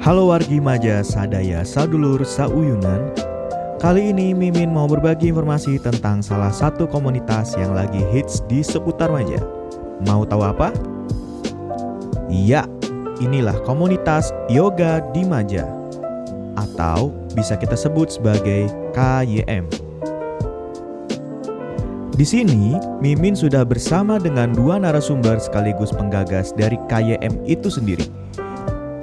Halo wargi Maja, sadaya, sadulur, sauyunan. Kali ini Mimin mau berbagi informasi tentang salah satu komunitas yang lagi hits di seputar Maja. Mau tahu apa? Iya, inilah komunitas Yoga di Maja, atau bisa kita sebut sebagai KYM. Di sini, Mimin sudah bersama dengan dua narasumber sekaligus penggagas dari KYM itu sendiri.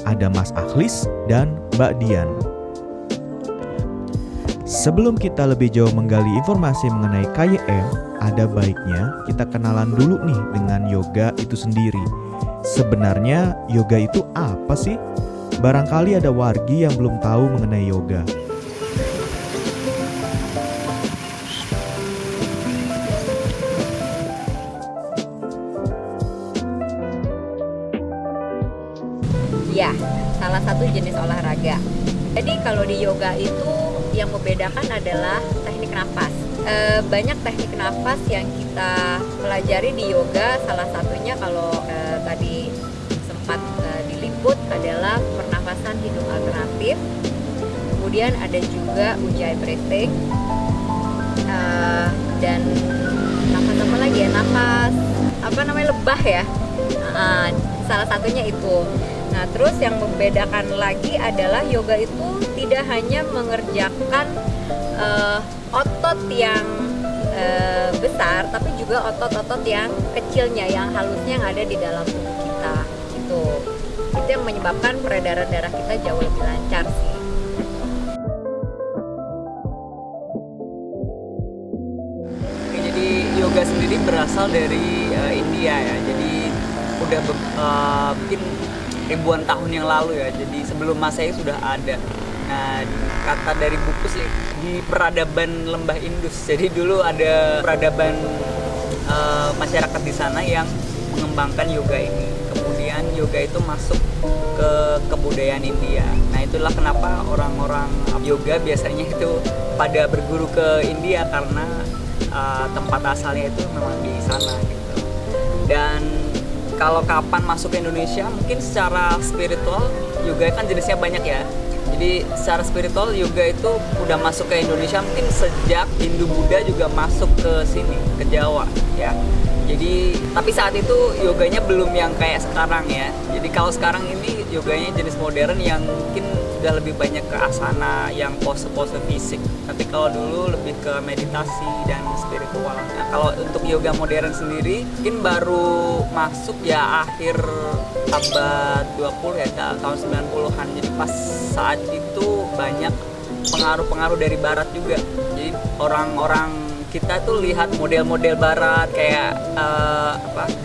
Ada Mas Akhlis dan Mbak Dian. Sebelum kita lebih jauh menggali informasi mengenai KYM, ada baiknya kita kenalan dulu nih dengan yoga itu sendiri. Sebenarnya yoga itu apa sih? Barangkali ada wargi yang belum tahu mengenai yoga. Ya, salah satu jenis olahraga. Jadi kalau di yoga itu yang membedakan adalah teknik nafas. Banyak teknik nafas yang kita pelajari di yoga. Salah satunya kalau tadi sempat diliput adalah pernafasan hidung alternatif. Kemudian ada juga ujjayi breathing. Dan nafas apa lagi ya? Nafas lebah ya. Salah satunya itu. Nah, terus yang membedakan lagi adalah yoga itu tidak hanya mengerjakan otot yang besar, tapi juga otot-otot yang kecilnya, yang halusnya yang ada di dalam tubuh kita. Itu yang menyebabkan peredaran darah kita jauh lebih lancar sih. Jadi yoga sendiri berasal dari India ya. Jadi udah mungkin ribuan tahun yang lalu ya. Jadi sebelum Masehi sudah ada. Nah, kata dari buku sih di peradaban lembah Indus. Jadi dulu ada peradaban masyarakat di sana yang mengembangkan yoga ini. Kemudian yoga itu masuk ke kebudayaan India. Nah, itulah kenapa orang-orang yoga biasanya itu pada berguru ke India karena tempat asalnya itu memang di sana gitu. Dan kalau kapan masuk ke Indonesia, mungkin secara spiritual yoga kan jenisnya banyak ya. Jadi secara spiritual yoga itu udah masuk ke Indonesia mungkin sejak Hindu Buddha juga masuk ke sini, ke Jawa ya. Jadi tapi saat itu yoganya belum yang kayak sekarang ya. Jadi kalau sekarang ini yoganya jenis modern yang mungkin udah lebih banyak ke asana, yang pose-pose fisik. Tapi kalau dulu lebih ke meditasi dan spiritual. Nah, kalau untuk yoga modern sendiri mungkin baru masuk ya akhir abad 20 ya, tahun 90-an. Jadi pas saat itu banyak pengaruh-pengaruh dari barat juga. Jadi orang-orang kita tuh lihat model-model barat kayak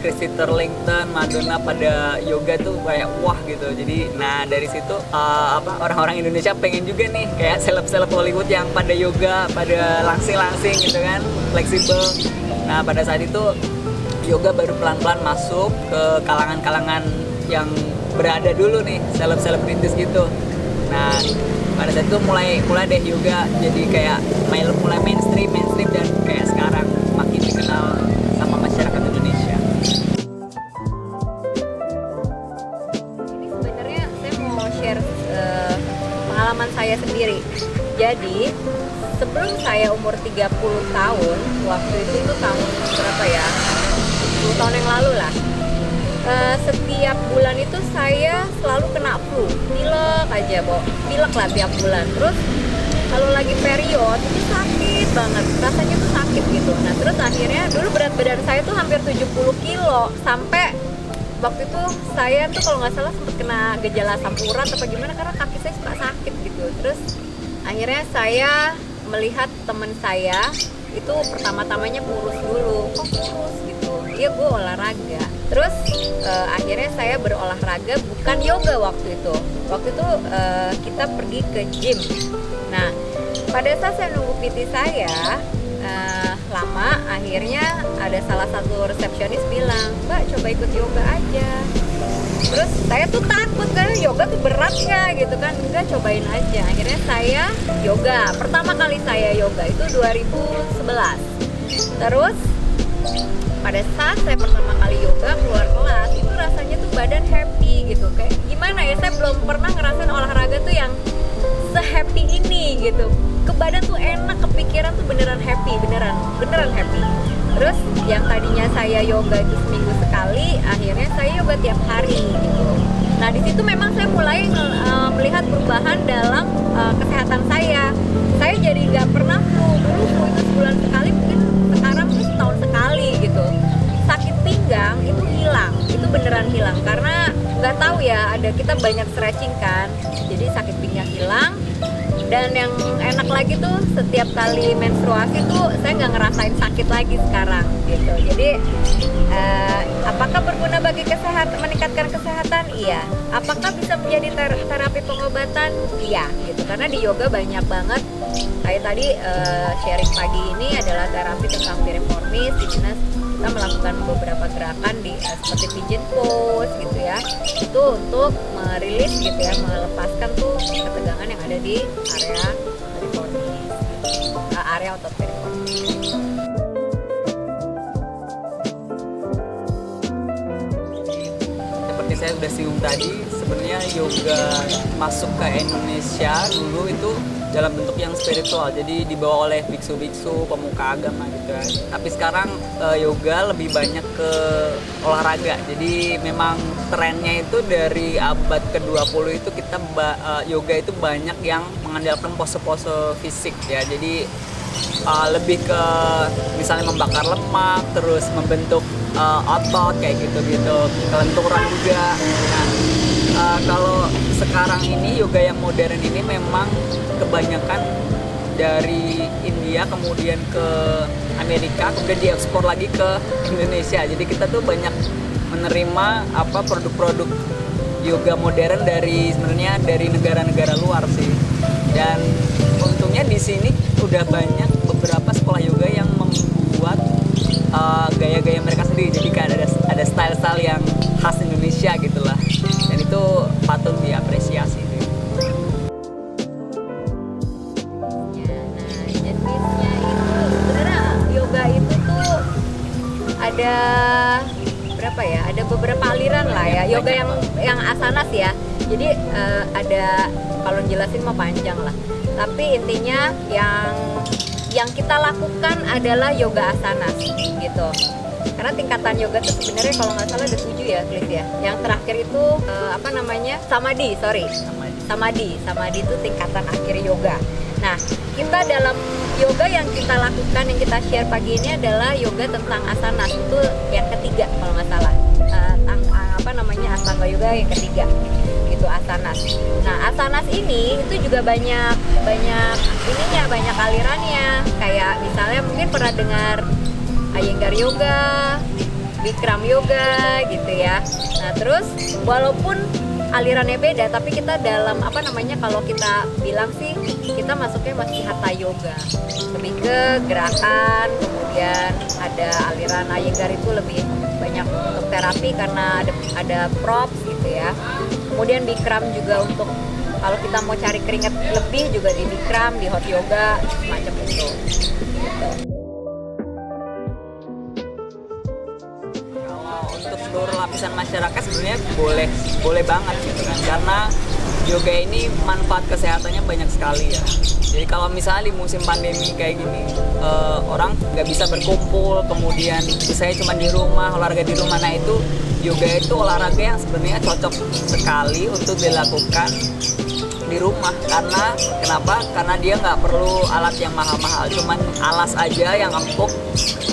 Christy Turlington, Madonna pada yoga tuh kayak wah gitu. Jadi nah dari situ orang-orang Indonesia pengen juga nih kayak seleb-seleb Hollywood yang pada yoga, pada langsing-langsing gitu kan, fleksibel. Nah pada saat itu yoga baru pelan-pelan masuk ke kalangan-kalangan yang berada dulu nih, seleb-selebritis gitu. Nah pada saat itu mulai deh yoga jadi kayak mulai mainstream dan kayak sekarang makin dikenal sama masyarakat Indonesia. Ini sebenarnya saya mau share pengalaman saya sendiri. Jadi sebelum saya umur 30 tahun, waktu itu tuh tahun berapa ya? 10 tahun yang lalu lah. Setiap bulan itu saya selalu kena flu, pilek lah tiap bulan. Terus kalau lagi period itu sakit banget, rasanya tuh sakit gitu. Nah terus akhirnya dulu berat badan saya tuh hampir 70 kilo, sampai waktu itu saya tuh kalau nggak salah sempat kena gejala asam urat apa gimana karena kaki saya suka sakit gitu. Terus akhirnya saya melihat teman saya itu pertama-tamanya kurus dulu, kok kurus gitu. Iya gue olahraga. Terus akhirnya saya berolahraga bukan yoga waktu itu. Waktu itu kita pergi ke gym. Nah pada saat saya nunggu PT saya lama, akhirnya ada salah satu resepsionis bilang, "Mbak coba ikut yoga aja." Terus saya tuh takut kan, yoga tuh berat nggak gitu kan. Enggak, cobain aja. Akhirnya saya yoga. Pertama kali saya yoga itu 2011. Terus pada saat saya pertama kali yoga keluar kelas itu rasanya tuh badan happy gitu, kayak gimana ya, saya belum pernah ngerasain olahraga tuh yang se-happy ini gitu. Ke badan tuh enak, kepikiran tuh beneran happy, beneran happy. Terus yang tadinya saya yoga itu seminggu sekali, akhirnya saya yoga tiap hari gitu. Nah di situ memang saya mulai melihat perubahan dalam kesehatan saya. Saya jadi nggak pernah flu, dulu flu itu sebulan sekali, mungkin sekarang tuh setahun sekali gitu. Sakit pinggang itu hilang, itu beneran hilang karena nggak tahu ya, ada kita banyak stretching kan, jadi sakit pinggang hilang. Dan yang enak lagi tuh setiap kali menstruasi tuh saya nggak ngerasain sakit lagi sekarang gitu. Jadi apakah berguna bagi kesehatan, meningkatkan kesehatan? Iya. Apakah bisa menjadi terapi pengobatan? Iya gitu. Karena di yoga banyak banget. Kayak tadi sharing pagi ini adalah terapi tentang piriformis, di mana kita melakukan beberapa gerakan di seperti pigeon pose gitu ya, itu untuk merilis gitu ya, melepaskan tuh ketegangan yang ada di area piriformis, area otot piriformis. Seperti saya udah singgung tadi, sebenarnya yoga masuk ke Indonesia dulu itu dalam bentuk yang spiritual, jadi dibawa oleh biksu-biksu, pemuka agama gitu ya. Tapi sekarang yoga lebih banyak ke olahraga, jadi memang trennya itu dari abad ke-20 itu kita yoga itu banyak yang mengandalkan pose-pose fisik ya, jadi lebih ke misalnya membakar lemak, terus membentuk otot kayak gitu-gitu, kelenturan juga. Nah, kalau sekarang ini yoga yang modern ini memang kebanyakan dari India kemudian ke Amerika, kemudian diekspor lagi ke Indonesia. Jadi kita tuh banyak menerima produk-produk yoga modern dari sebenarnya dari negara-negara luar sih. Dan untungnya di sini udah banyak beberapa sekolah yoga yang membuat gaya-gaya mereka sendiri. Jadi kan ada style-style yang khas Indonesia gitulah. Dan itu patut diapresiasi. Ada berapa ya? Ada beberapa aliran lah ya. Yoga yang asanas ya. Jadi ada, kalau jelasin mah panjang lah. Tapi intinya yang kita lakukan adalah yoga asanas gitu. Karena tingkatan yoga tuh sebenarnya kalau nggak salah ada 7 ya, Cliff ya. Yang terakhir itu Samadhi itu tingkatan akhir yoga. Nah, kita dalam yoga yang kita lakukan, yang kita share pagi ini adalah yoga tentang asanas, itu yang ketiga kalau nggak salah. Astanga yoga yang ketiga gitu, asanas. Nah, asanas ini itu juga banyak alirannya. Kayak misalnya mungkin pernah dengar Iyengar yoga, Bikram yoga gitu ya. Nah, terus walaupun alirannya beda, tapi kita dalam kalau kita bilang sih kita masuknya masih hatha yoga, lebih ke gerakan. Kemudian ada aliran Iyengar itu lebih banyak untuk terapi karena ada props gitu ya. Kemudian Bikram juga untuk kalau kita mau cari keringat lebih juga di Bikram, di hot yoga semacam itu gitu. Untuk seluruh lapisan masyarakat sebenarnya boleh banget gitu kan, karena yoga ini manfaat kesehatannya banyak sekali ya. Jadi kalau misalnya di musim pandemi kayak gini, orang nggak bisa berkumpul, kemudian saya cuma di rumah, olahraga di rumah. Nah itu yoga itu olahraga yang sebenarnya cocok sekali untuk dilakukan di rumah. Kenapa? Karena dia nggak perlu alat yang mahal-mahal, cuman alas aja yang empuk.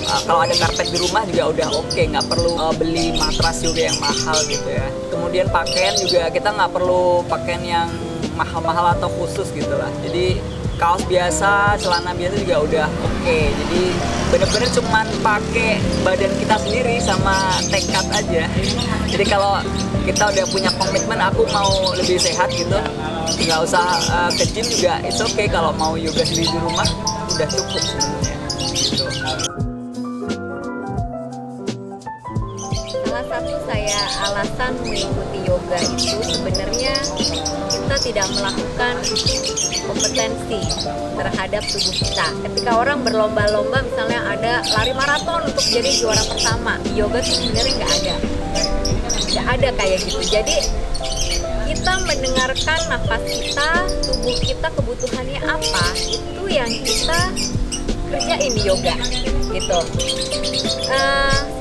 Kalau ada karpet di rumah juga udah oke, nggak perlu beli matras yoga yang mahal gitu ya. Kemudian pakaian juga kita nggak perlu pakaian yang mahal-mahal atau khusus gitu lah. Jadi kaos biasa, celana biasa juga udah oke. Jadi bener-bener cuman pakai badan kita sendiri sama tekad aja. Jadi kalau kita udah punya komitmen, aku mau lebih sehat gitu, nggak usah ke gym juga, it's okay. Kalau mau yoga sendiri di rumah udah cukup sebenarnya gitu. Salah satu saya alasan mengikuti yoga itu sebenarnya kita tidak melakukan kompetensi terhadap tubuh kita. Ketika orang berlomba-lomba, misalnya ada lari maraton untuk jadi juara pertama, yoga itu sebenarnya nggak ada kayak gitu. Jadi kita mendengarkan nafas kita, tubuh kita kebutuhannya apa, itu yang kita kerjain di yoga gitu.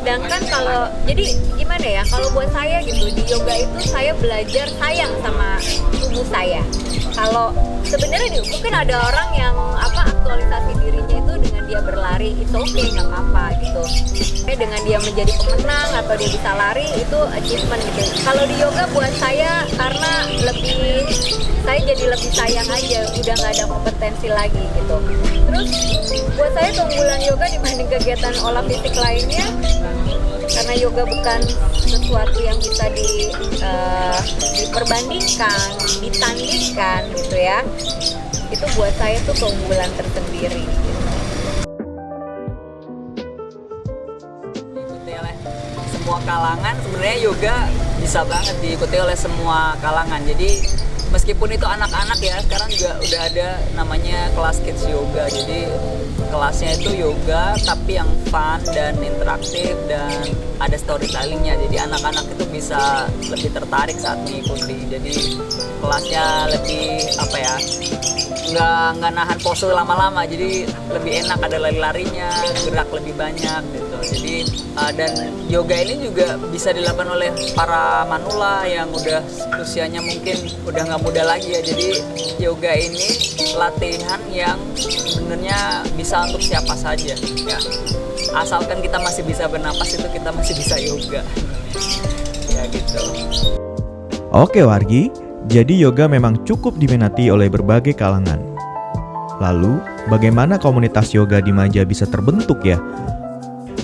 Sedangkan kalau jadi gimana ya, kalau buat saya gitu, di yoga itu saya belajar sayang sama tubuh saya. Kalau sebenarnya mungkin ada orang yang aktualisasi dirinya itu dengan dia berlari, itu oke, nggak apa-apa gitu. Dengan dia menjadi pemenang atau dia bisa lari, itu achievement gitu. Kalau di yoga buat saya, karena saya jadi lebih sayang aja, udah nggak ada kompetensi lagi gitu. Terus buat saya keunggulan yoga dibanding kegiatan olah fisik lainnya, karena yoga bukan sesuatu yang bisa diperbandingkan, ditandingkan gitu ya. Itu buat saya tuh keunggulan tersendiri gitu. Diikuti oleh semua kalangan, sebenarnya yoga bisa banget diikuti oleh semua kalangan. Jadi meskipun itu anak-anak ya, sekarang juga udah ada namanya kelas kids yoga. Jadi kelasnya itu yoga tapi yang fun dan interaktif dan ada storytellingnya. Jadi anak-anak itu bisa lebih tertarik saat mengikuti. Jadi kelasnya lebih nggak nahan pose lama-lama. Jadi lebih enak, ada lari-larinya, gerak lebih banyak gitu. Jadi dan yoga ini juga bisa dilakukan oleh para manula yang udah usianya mungkin udah nggak muda lagi ya. Jadi yoga ini latihan yang sebenarnya bisa untuk siapa saja ya. Asalkan kita masih bisa bernapas, itu kita masih bisa yoga. Ya gitu. Oke Wargi, jadi yoga memang cukup diminati oleh berbagai kalangan. Lalu, bagaimana komunitas yoga di Maja bisa terbentuk ya?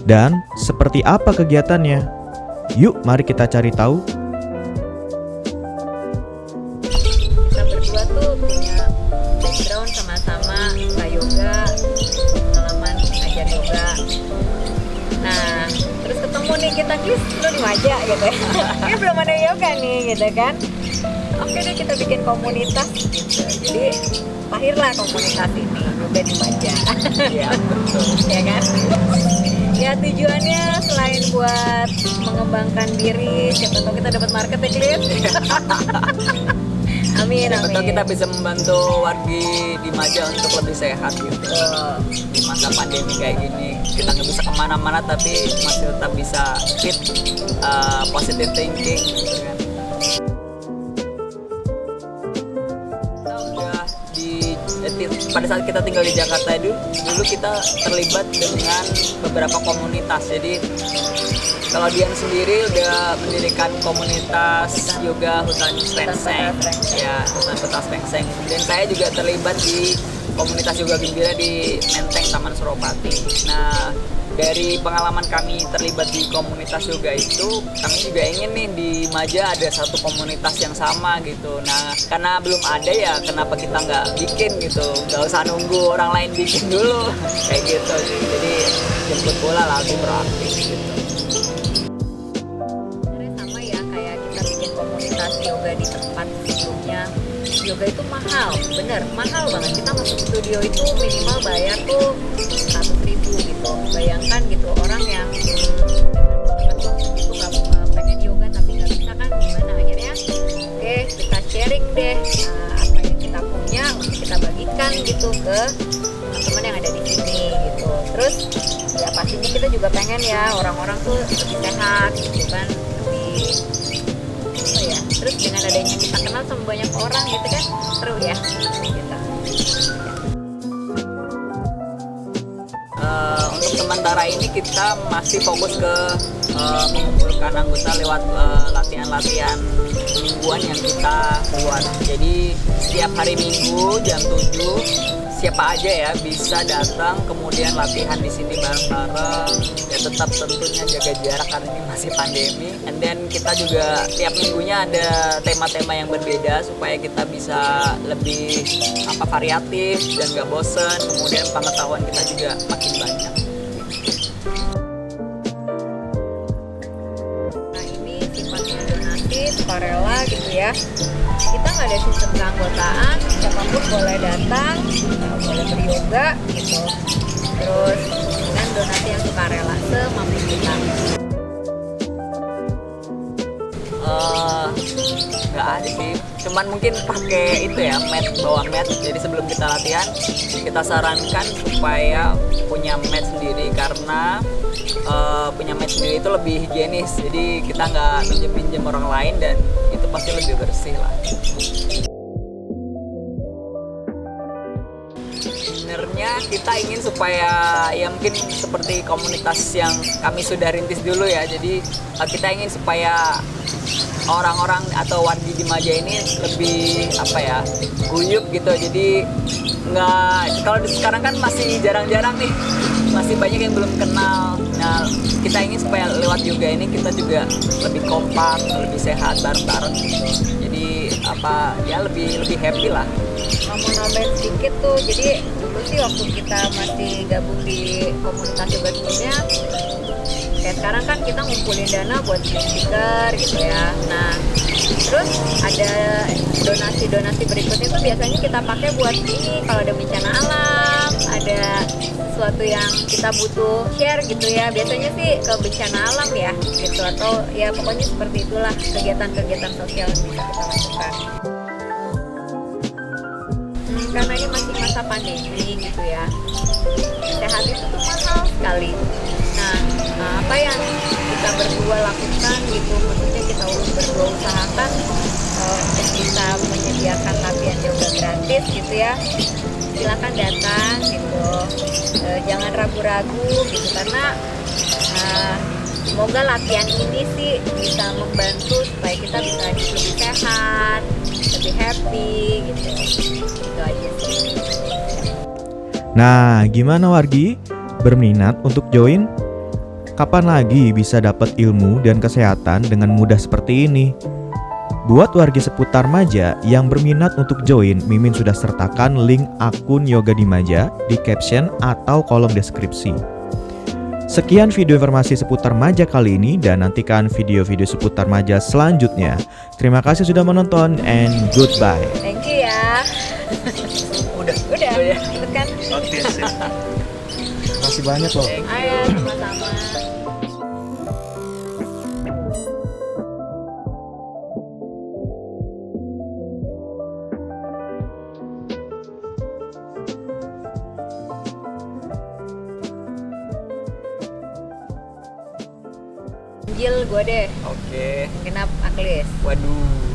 Dan seperti apa kegiatannya? Yuk, mari kita cari tahu. Kita berdua tuh punya background sama-sama suka yoga, pengalaman ngajar yoga. Nah, terus ketemu nih kita, Kis, lu di Maja gitu ya. Ini belum ada yoga nih gitu kan. Oke deh, kita bikin komunitas gitu. Jadi lahirlah komunitas ini, yoga di Maja. Iya, betul. Ya kan? Ya tujuannya selain buat mengembangkan diri, siapa tahu kita dapat market ya, Cliff. Amin, Siapa tahu amin. kita bisa membantu wargi di Maja untuk lebih sehat gitu. Di masa pandemi kayak gini, kita nggak bisa kemana-mana tapi masih tetap bisa fit, positive thinking gitu kan. Pada saat kita tinggal di Jakarta dulu kita terlibat dengan beberapa komunitas. Jadi kalau Dian sendiri udah mendirikan komunitas yoga Hutan Srengseng, ya Hutan Kota Srengseng. Dan saya juga terlibat di komunitas yoga gembira di Menteng Taman Suropati. Nah, dari pengalaman kami terlibat di komunitas yoga itu, kami juga ingin nih di Maja ada satu komunitas yang sama gitu. Nah, karena belum ada ya, kenapa kita nggak bikin gitu? Nggak usah nunggu orang lain bikin dulu, kayak gitu sih. Jadi jemput bola langsung proaktif gitu. Sebenarnya sama ya kayak kita bikin komunitas yoga di tempat sebelumnya. Yoga itu mahal, bener mahal banget. Kita masuk studio itu minimal bayar tuh 100.000 gitu. Bayangkan gitu orang yang itu nggak pengen yoga tapi nggak bisa kan gimana, akhirnya oke kita sharing deh apa yang kita punya untuk kita bagikan gitu ke teman-teman yang ada di sini gitu. Terus ya pastinya kita juga pengen ya orang-orang tuh lebih sehat gitu kan, lebih ya. Terus dengan adanya kita kenal sama banyak orang gitu kan, seru ya kita. Untuk sementara ini kita masih fokus ke mengumpulkan anggota lewat latihan-latihan mingguan yang kita buat. Jadi setiap hari Minggu jam 7 siapa aja ya bisa datang, kemudian latihan di sini bareng-bareng. Ya tetap tentunya jaga jarak karena ini masih pandemi. And then kita juga tiap minggunya ada tema-tema yang berbeda supaya kita bisa lebih variatif dan gak bosen. Kemudian pengetahuan kita juga makin banyak. Nah ini ya. Kita nggak ada sistem keanggotaan, siapapun boleh datang, boleh beryoga gitu. Terus dengan donasi yang sukarela semampu kita. Nggak ada sih, cuman mungkin pakai itu ya, mat, bawa mat. Jadi sebelum kita latihan kita sarankan supaya punya mat sendiri, karena punya mat sendiri itu lebih higienis. Jadi kita nggak pinjem orang lain dan itu pasti lebih bersih lah. Sebenarnya kita ingin supaya ya mungkin seperti komunitas yang kami sudah rintis dulu ya. Jadi kita ingin supaya orang-orang atau wargi Dimaja ini lebih apa ya, guyup gitu. Jadi nggak, kalau sekarang kan masih jarang-jarang nih, masih banyak yang belum kenal. Nah, kita ingin supaya lewat yoga ini kita juga lebih kompak, lebih sehat bareng-bareng gitu. Jadi apa ya, lebih happy lah. Mau nambahin sedikit tuh, jadi dulu sih waktu kita masih gabung di komunitas yoga sebelumnya, kayak sekarang kan kita ngumpulin dana buat beli stiker gitu ya. Nah, terus ada donasi berikutnya tuh biasanya kita pakai buat ini, kalau ada bencana alam, ada sesuatu yang kita butuh share gitu ya. Biasanya sih ke bencana alam ya gitu, atau ya pokoknya seperti itulah kegiatan-kegiatan sosial yang bisa kita lakukan. Karena ini masih masa pandemi gitu ya, sehat itu tuh mahal sekali. Nah, apa yang kita berdua lakukan gitu, maksudnya kita berdua usahakan yang bisa menyediakan latihan yoga gratis gitu ya, silakan datang gitu. Jangan ragu-ragu gitu, karena semoga latihan ini sih bisa membantu supaya kita bisa hidup lebih sehat, lebih happy gitu. Itu aja sih. Nah, gimana wargi? Berminat untuk join? Kapan lagi bisa dapat ilmu dan kesehatan dengan mudah seperti ini? Buat wargi seputar Maja yang berminat untuk join, Mimin sudah sertakan link akun Yoga Dimaja di caption atau kolom deskripsi. Sekian video informasi seputar Maja kali ini, dan nantikan video-video seputar Maja selanjutnya. Terima kasih sudah menonton and goodbye. Thank you ya. Udah Udah, ikut kan? Oke sih. Terima kasih banyak loh. Ayo, sama-sama. Jil gue deh, Oke. genap aklis. Waduh.